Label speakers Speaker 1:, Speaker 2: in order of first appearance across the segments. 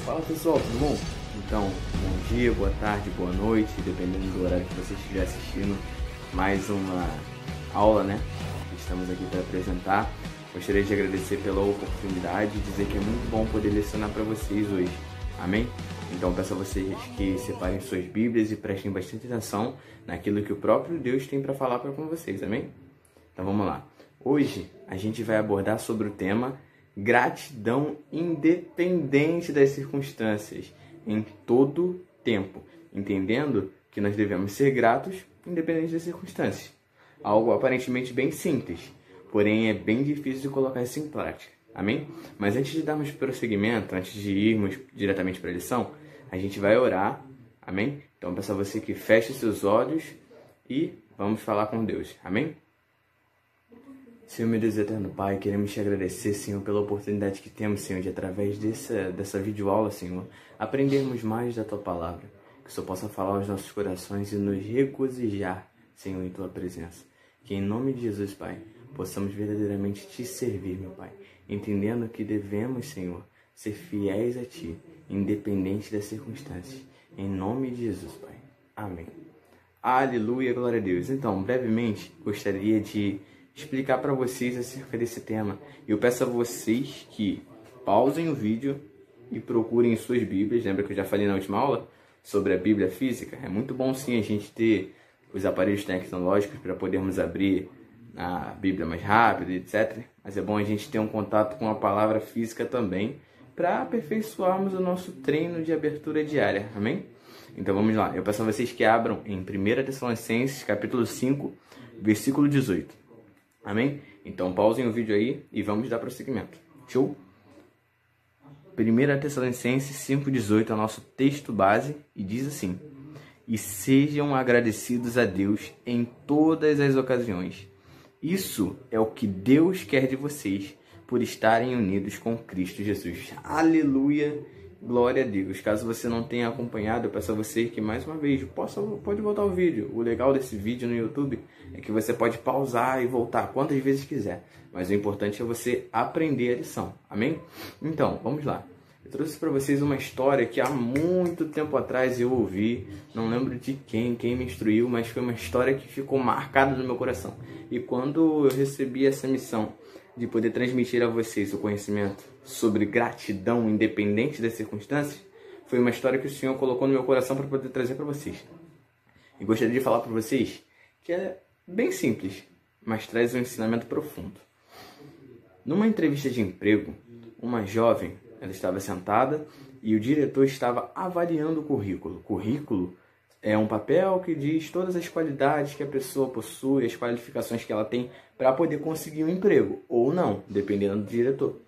Speaker 1: Fala pessoal, tudo bom? Então, bom dia, boa tarde, boa noite, dependendo do horário que você estiver assistindo mais uma aula, né? Estamos aqui para apresentar. Gostaria de agradecer pela oportunidade e dizer que é muito bom poder lecionar para vocês hoje. Amém? Então peço a vocês que separem suas Bíblias e prestem bastante atenção naquilo que o próprio Deus tem para falar para com vocês. Amém? Então vamos lá. Hoje a gente vai abordar sobre o tema gratidão independente das circunstâncias, em todo tempo, entendendo que nós devemos ser gratos independente das circunstâncias. Algo aparentemente bem simples, porém é bem difícil de colocar isso em prática. Amém? Mas antes de darmos prosseguimento, antes de irmos diretamente para a lição, a gente vai orar. Amém? Então peço a você que feche seus olhos e vamos falar com Deus. Amém? Senhor, meu Deus eterno Pai, queremos te agradecer, Senhor, pela oportunidade que temos, Senhor, de através dessa videoaula, Senhor, aprendermos mais da Tua Palavra. Que o Senhor possa falar aos nossos corações e nos regozijar, Senhor, em Tua presença. Que em nome de Jesus, Pai, possamos verdadeiramente Te servir, meu Pai, entendendo que devemos, Senhor, ser fiéis a Ti, independente das circunstâncias. Em nome de Jesus, Pai. Amém. Aleluia, glória a Deus. Então, brevemente, gostaria de explicar para vocês acerca desse tema. Eu peço a vocês que pausem o vídeo e procurem em suas Bíblias. Lembra que eu já falei na última aula sobre a Bíblia física? É muito bom sim a gente ter os aparelhos tecnológicos para podermos abrir a Bíblia mais rápido, etc. Mas é bom a gente ter um contato com a palavra física também para aperfeiçoarmos o nosso treino de abertura diária. Amém? Então vamos lá. Eu peço a vocês que abram em 1 Tessalonicenses, capítulo 5, versículo 18. Amém? Então pausem o vídeo aí e vamos dar prosseguimento. Show? 1 Tessalonicenses 5,18 é o nosso texto base e diz assim: E sejam agradecidos a Deus em todas as ocasiões. Isso é o que Deus quer de vocês, por estarem unidos com Cristo Jesus. Aleluia! Glória a Deus. Caso você não tenha acompanhado, eu peço a você que mais uma vez pode voltar o vídeo. O legal desse vídeo no YouTube é que você pode pausar e voltar quantas vezes quiser. Mas o importante é você aprender a lição. Amém? Então, vamos lá. Eu trouxe para vocês uma história que há muito tempo atrás eu ouvi. Não lembro de quem me instruiu, mas foi uma história que ficou marcada no meu coração. E quando eu recebi essa missão de poder transmitir a vocês o conhecimento sobre gratidão independente das circunstâncias, foi uma história que o Senhor colocou no meu coração para poder trazer para vocês. E gostaria de falar para vocês que é bem simples, mas traz um ensinamento profundo. Numa entrevista de emprego, uma jovem, ela estava sentada e o diretor estava avaliando o currículo. Currículo é um papel que diz todas as qualidades que a pessoa possui, as qualificações que ela tem para poder conseguir um emprego, ou não, dependendo do diretor.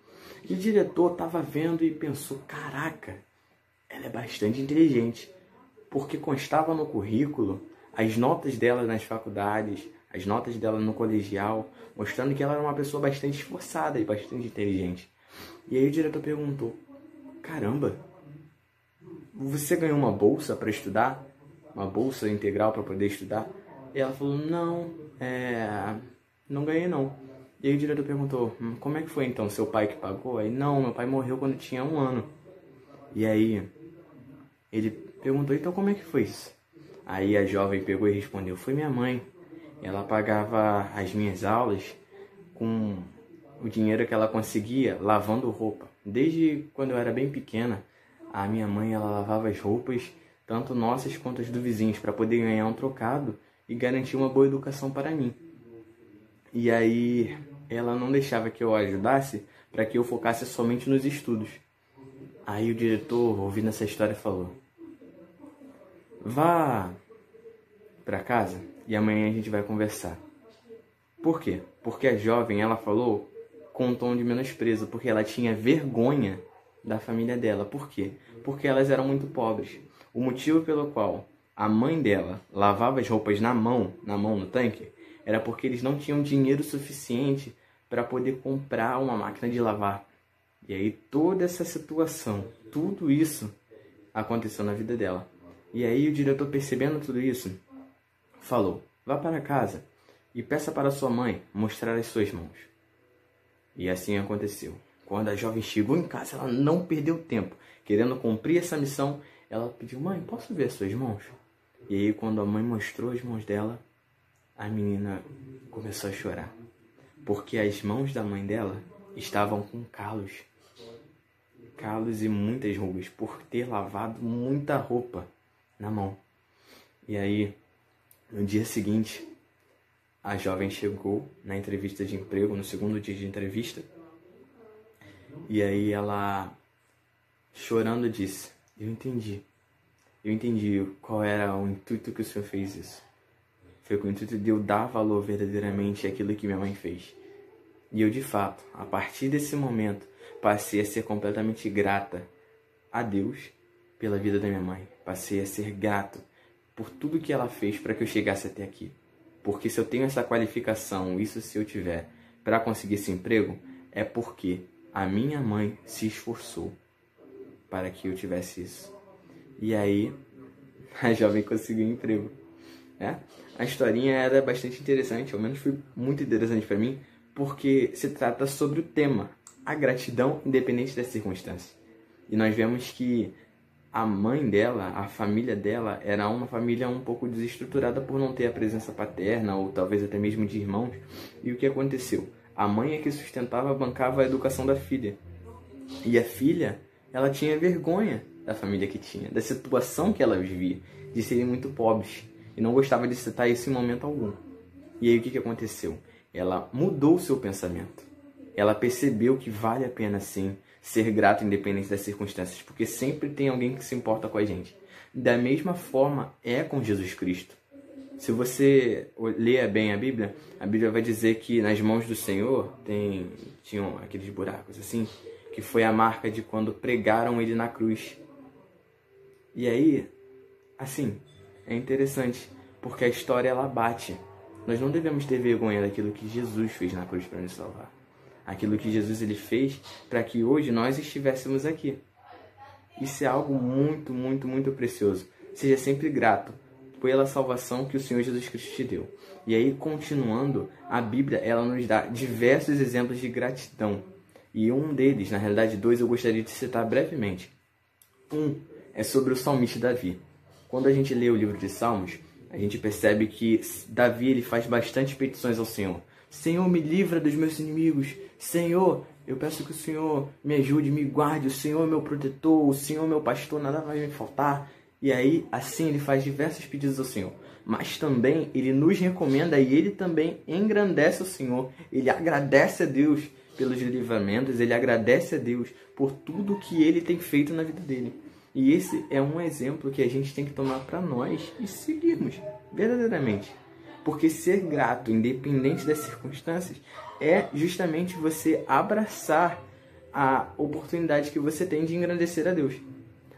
Speaker 1: E o diretor estava vendo e pensou, caraca, ela é bastante inteligente, porque constava no currículo as notas dela nas faculdades, as notas dela no colegial, mostrando que ela era uma pessoa bastante esforçada e bastante inteligente. E aí o diretor perguntou, caramba, você ganhou uma bolsa para estudar? Uma bolsa integral para poder estudar? E ela falou, não ganhei não. E aí o diretor perguntou, como é que foi então? Seu pai que pagou? Aí, não, meu pai morreu quando eu tinha 1 ano. E aí ele perguntou, então como é que foi isso? Aí a jovem pegou e respondeu, foi minha mãe. Ela pagava as minhas aulas com o dinheiro que ela conseguia lavando roupa. Desde quando eu era bem pequena, a minha mãe ela lavava as roupas, tanto nossas quanto as do vizinhos, para poder ganhar um trocado e garantir uma boa educação para mim. E aí ela não deixava que eu a ajudasse para que eu focasse somente nos estudos. Aí o diretor, ouvindo essa história, falou, vá para casa e amanhã a gente vai conversar. Por quê? Porque a jovem, ela falou com um tom de menosprezo, porque ela tinha vergonha da família dela. Por quê? Porque elas eram muito pobres. O motivo pelo qual a mãe dela lavava as roupas na mão no tanque, era porque eles não tinham dinheiro suficiente para poder comprar uma máquina de lavar. E aí toda essa situação, tudo isso aconteceu na vida dela. E aí o diretor, percebendo tudo isso, falou, vá para casa e peça para sua mãe mostrar as suas mãos. E assim aconteceu. Quando a jovem chegou em casa, ela não perdeu tempo. Querendo cumprir essa missão, ela pediu: mãe, posso ver as suas mãos? E aí, quando a mãe mostrou as mãos dela, a menina começou a chorar. Porque as mãos da mãe dela estavam com calos. Calos e muitas rugas, por ter lavado muita roupa na mão. E aí, no dia seguinte, a jovem chegou na entrevista de emprego, no segundo dia de entrevista. E aí ela, chorando, disse: eu entendi qual era o intuito que o Senhor fez isso. Foi com o intuito de eu dar valor verdadeiramente àquilo que minha mãe fez. E eu, de fato, a partir desse momento, passei a ser completamente grata a Deus pela vida da minha mãe. Passei a ser grato por tudo que ela fez para que eu chegasse até aqui. Porque se eu tenho essa qualificação, isso se eu tiver, para conseguir esse emprego, é porque a minha mãe se esforçou para que eu tivesse isso. E aí, a jovem conseguiu um emprego. A historinha era bastante interessante, ao menos foi muito interessante para mim, porque se trata sobre o tema, a gratidão independente das circunstâncias. E nós vemos que a mãe dela, a família dela, era uma família um pouco desestruturada por não ter a presença paterna, ou talvez até mesmo de irmãos. E o que aconteceu? A mãe é que sustentava, bancava a educação da filha. E a filha, ela tinha vergonha da família que tinha, da situação que ela vivia, de serem muito pobres. E não gostava de citar isso em momento algum. E aí o que aconteceu? Ela mudou o seu pensamento. Ela percebeu que vale a pena sim ser grato independente das circunstâncias, porque sempre tem alguém que se importa com a gente. Da mesma forma é com Jesus Cristo. Se você ler bem a Bíblia vai dizer que nas mãos do Senhor tinham aqueles buracos assim, que foi a marca de quando pregaram ele na cruz. E aí, assim, é interessante, porque a história ela bate. Nós não devemos ter vergonha daquilo que Jesus fez na cruz para nos salvar. Aquilo que Jesus ele fez para que hoje nós estivéssemos aqui. Isso é algo muito, muito, muito precioso. Seja sempre grato pela salvação que o Senhor Jesus Cristo te deu. E aí, continuando, a Bíblia ela nos dá diversos exemplos de gratidão. E um deles, na realidade dois, eu gostaria de citar brevemente. Um é sobre o salmista Davi. Quando a gente lê o livro de Salmos, a gente percebe que Davi ele faz bastante petições ao Senhor. Senhor, me livra dos meus inimigos. Senhor, eu peço que o Senhor me ajude, me guarde. O Senhor é meu protetor, o Senhor é meu pastor, nada vai me faltar. E aí, assim, ele faz diversos pedidos ao Senhor. Mas também ele nos recomenda e ele também engrandece o Senhor. Ele agradece a Deus pelos livramentos, ele agradece a Deus por tudo que ele tem feito na vida dele. E esse é um exemplo que a gente tem que tomar para nós e seguirmos verdadeiramente. Porque ser grato, independente das circunstâncias, é justamente você abraçar a oportunidade que você tem de engrandecer a Deus.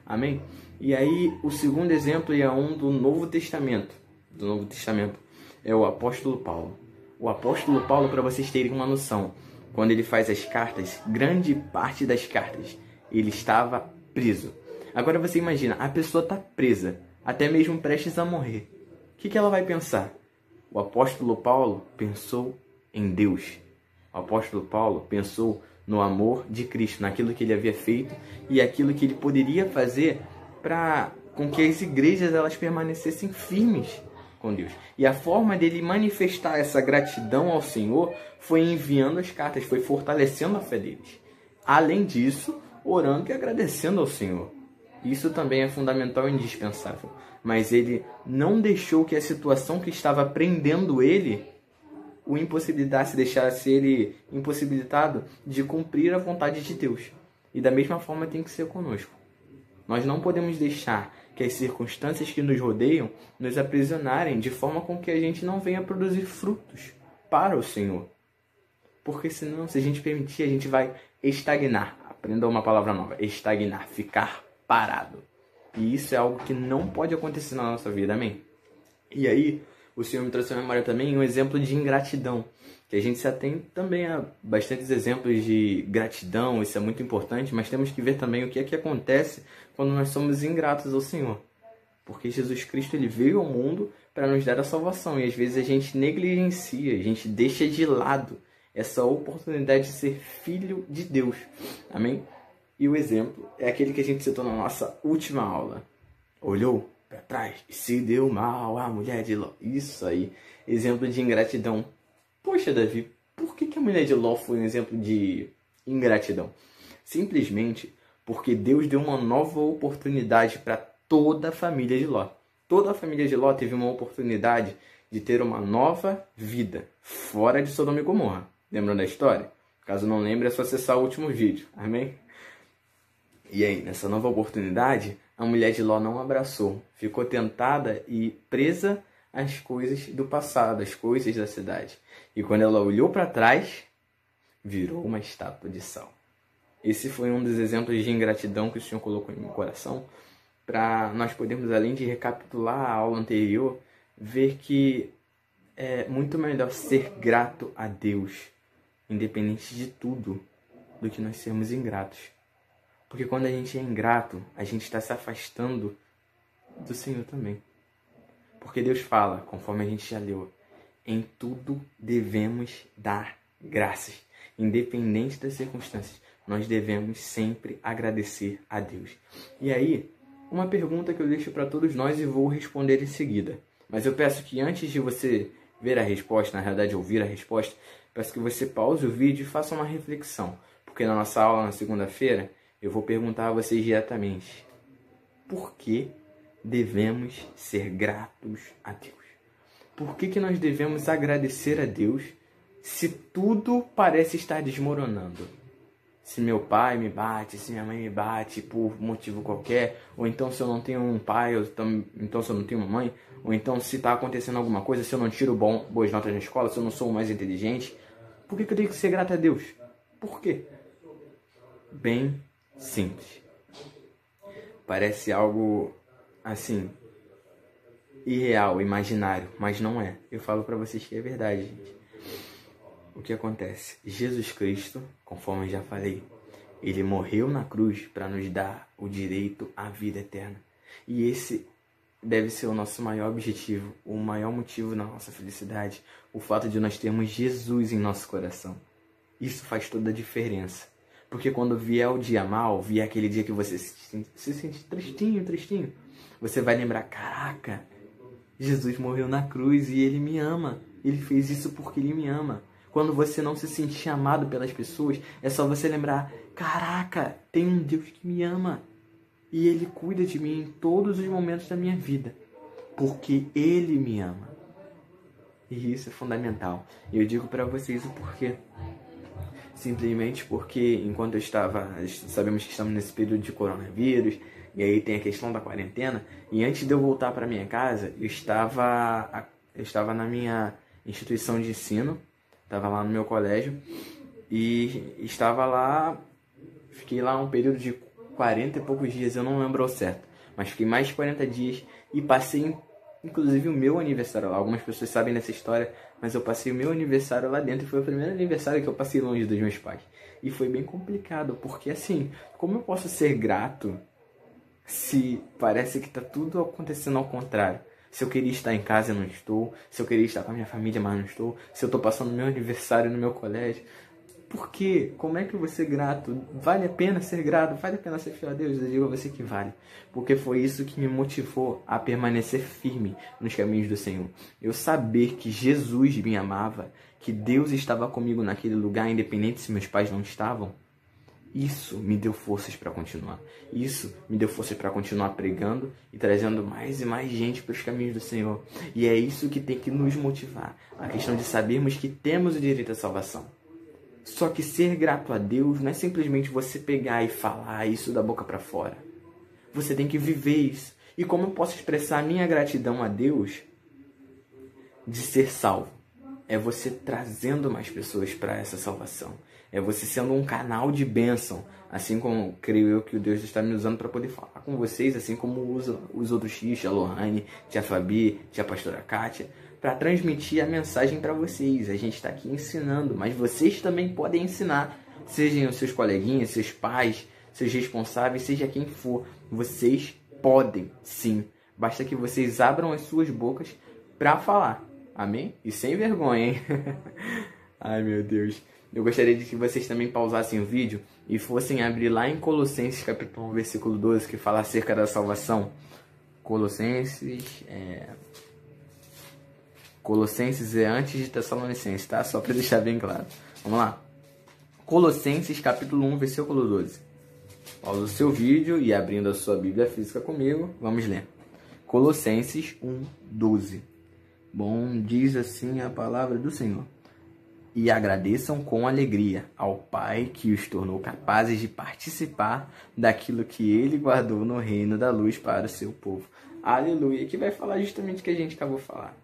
Speaker 1: Amém? E aí, o segundo exemplo é um do Novo Testamento. É o apóstolo Paulo. O apóstolo Paulo, para vocês terem uma noção, quando ele faz as cartas, grande parte das cartas, ele estava preso. Agora você imagina, a pessoa está presa, até mesmo prestes a morrer. O que ela vai pensar? O apóstolo Paulo pensou em Deus. O apóstolo Paulo pensou no amor de Cristo, naquilo que ele havia feito e aquilo que ele poderia fazer para com que as igrejas elas permanecessem firmes com Deus. E a forma dele manifestar essa gratidão ao Senhor foi enviando as cartas, foi fortalecendo a fé deles. Além disso, orando e agradecendo ao Senhor. Isso também é fundamental e indispensável. Mas ele não deixou que a situação que estava prendendo ele o impossibilitasse, deixasse ele impossibilitado de cumprir a vontade de Deus. E da mesma forma tem que ser conosco. Nós não podemos deixar que as circunstâncias que nos rodeiam nos aprisionarem de forma com que a gente não venha produzir frutos para o Senhor. Porque senão, se a gente permitir, a gente vai estagnar. Aprenda uma palavra nova. Estagnar, ficar parado. E isso é algo que não pode acontecer na nossa vida, amém? E aí, o Senhor me trouxe à memória também um exemplo de ingratidão. Que a gente se atém também a bastantes exemplos de gratidão, isso é muito importante, mas temos que ver também o que é que acontece quando nós somos ingratos ao Senhor. Porque Jesus Cristo ele veio ao mundo para nos dar a salvação, e às vezes a gente negligencia, a gente deixa de lado essa oportunidade de ser filho de Deus. Amém? E o exemplo é aquele que a gente citou na nossa última aula. Olhou para trás e se deu mal a mulher de Ló. Isso aí, exemplo de ingratidão. Poxa, Davi, por que a mulher de Ló foi um exemplo de ingratidão? Simplesmente porque Deus deu uma nova oportunidade para toda a família de Ló. Toda a família de Ló teve uma oportunidade de ter uma nova vida fora de Sodoma e Gomorra. Lembram da história? Caso não lembre, é só acessar o último vídeo. Amém? E aí, nessa nova oportunidade, a mulher de Ló não abraçou. Ficou tentada e presa às coisas do passado, às coisas da cidade. E quando ela olhou para trás, virou uma estátua de sal. Esse foi um dos exemplos de ingratidão que o Senhor colocou em meu coração, para nós podermos, além de recapitular a aula anterior, ver que é muito melhor ser grato a Deus, independente de tudo, do que nós sermos ingratos. Porque quando a gente é ingrato, a gente está se afastando do Senhor também. Porque Deus fala, conforme a gente já leu, em tudo devemos dar graças. Independente das circunstâncias, nós devemos sempre agradecer a Deus. E aí, uma pergunta que eu deixo para todos nós e vou responder em seguida. Mas eu peço que antes de você ver a resposta, na realidade ouvir a resposta, peço que você pause o vídeo e faça uma reflexão. Porque na nossa aula, na segunda-feira, eu vou perguntar a vocês diretamente: por que devemos ser gratos a Deus? Por que nós devemos agradecer a Deus se tudo parece estar desmoronando? Se meu pai me bate, se minha mãe me bate por motivo qualquer, ou então se eu não tenho um pai, ou então se eu não tenho uma mãe, ou então se está acontecendo alguma coisa, se eu não tiro boas notas na escola, se eu não sou o mais inteligente, por que eu tenho que ser grato a Deus? Por quê? Bem simples. Parece algo assim irreal, imaginário, mas não é. Eu falo para vocês que é verdade, gente. O que acontece? Jesus Cristo, conforme eu já falei, ele morreu na cruz para nos dar o direito à vida eterna. E esse deve ser o nosso maior objetivo, o maior motivo da nossa felicidade, o fato de nós termos Jesus em nosso coração. Isso faz toda a diferença. Porque quando vier o dia mal, vier aquele dia que você se sente tristinho, você vai lembrar: caraca, Jesus morreu na cruz e Ele me ama. Ele fez isso porque Ele me ama. Quando você não se sentir amado pelas pessoas, é só você lembrar: caraca, tem um Deus que me ama. E Ele cuida de mim em todos os momentos da minha vida. Porque Ele me ama. E isso é fundamental. E eu digo para vocês o porquê. Simplesmente porque enquanto sabemos que estamos nesse período de coronavírus, e aí tem a questão da quarentena, e antes de eu voltar para minha casa, eu estava na minha instituição de ensino, estava lá no meu colégio, e estava lá, fiquei lá um período de 40 e poucos dias, eu não lembro ao certo, mas fiquei mais de 40 dias e passei inclusive o meu aniversário lá. Algumas pessoas sabem dessa história, mas eu passei o meu aniversário lá dentro e foi o primeiro aniversário que eu passei longe dos meus pais. E foi bem complicado, porque assim, como eu posso ser grato se parece que está tudo acontecendo ao contrário? Se eu queria estar em casa, eu não estou. Se eu queria estar com a minha família, mas não estou. Se eu estou passando meu aniversário no meu colégio. Por quê? Como é que eu vou ser grato? Vale a pena ser grato? Vale a pena ser fiel a Deus? Eu digo a você que vale. Porque foi isso que me motivou a permanecer firme nos caminhos do Senhor. Eu saber que Jesus me amava, que Deus estava comigo naquele lugar, independente se meus pais não estavam. Isso me deu forças para continuar. Isso me deu forças para continuar pregando e trazendo mais e mais gente para os caminhos do Senhor. E é isso que tem que nos motivar. A questão de sabermos que temos o direito à salvação. Só que ser grato a Deus não é simplesmente você pegar e falar isso da boca para fora. Você tem que viver isso. E como eu posso expressar a minha gratidão a Deus de ser salvo? É você trazendo mais pessoas para essa salvação. É você sendo um canal de bênção. Assim como creio eu que o Deus está me usando para poder falar com vocês, assim como usa os outros tios, a Lohane, tia Fabi, tia pastora Kátia, para transmitir a mensagem para vocês. A gente está aqui ensinando, mas vocês também podem ensinar. Sejam os seus coleguinhas, seus pais, seus responsáveis, seja quem for. Vocês podem, sim. Basta que vocês abram as suas bocas para falar. Amém? E sem vergonha, hein? Ai, meu Deus. Eu gostaria de que vocês também pausassem o vídeo e fossem abrir lá em Colossenses capítulo 1, versículo 12, que fala acerca da salvação. Colossenses é antes de Tessalonicenses, tá? Só para deixar bem claro. Vamos lá. Colossenses capítulo 1, versículo 12. Pausa o seu vídeo e abrindo a sua Bíblia física comigo, vamos ler. Colossenses 1, 12. Bom, diz assim a palavra do Senhor. E agradeçam com alegria ao Pai que os tornou capazes de participar daquilo que Ele guardou no reino da luz para o seu povo. Aleluia! Que vai falar justamente o que a gente acabou de falar.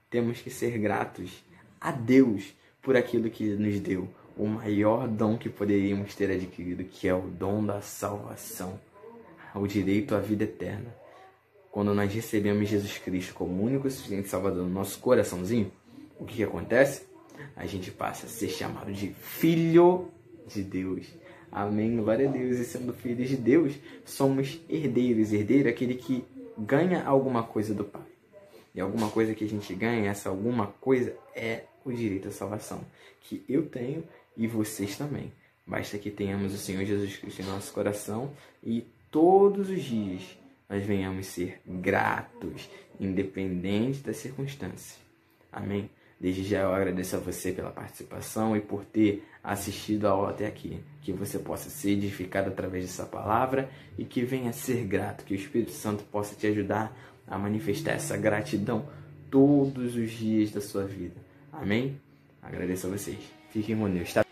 Speaker 1: Temos que ser gratos a Deus por aquilo que nos deu. O maior dom que poderíamos ter adquirido, que é o dom da salvação. O direito à vida eterna. Quando nós recebemos Jesus Cristo como único e suficiente Salvador no nosso coraçãozinho, o que acontece? A gente passa a ser chamado de filho de Deus. Amém, glória a Deus. E sendo filhos de Deus, somos herdeiros. Herdeiro é aquele que ganha alguma coisa do Pai. E alguma coisa que a gente ganha, essa alguma coisa é o direito à salvação. Que eu tenho e vocês também. Basta que tenhamos o Senhor Jesus Cristo em nosso coração e todos os dias nós venhamos ser gratos, independente das circunstâncias. Amém? Desde já eu agradeço a você pela participação e por ter assistido a aula até aqui. Que você possa ser edificado através dessa palavra e que venha ser grato. Que o Espírito Santo possa te ajudar a manifestar essa gratidão todos os dias da sua vida. Amém? Agradeço a vocês. Fiquem com Deus. Tá?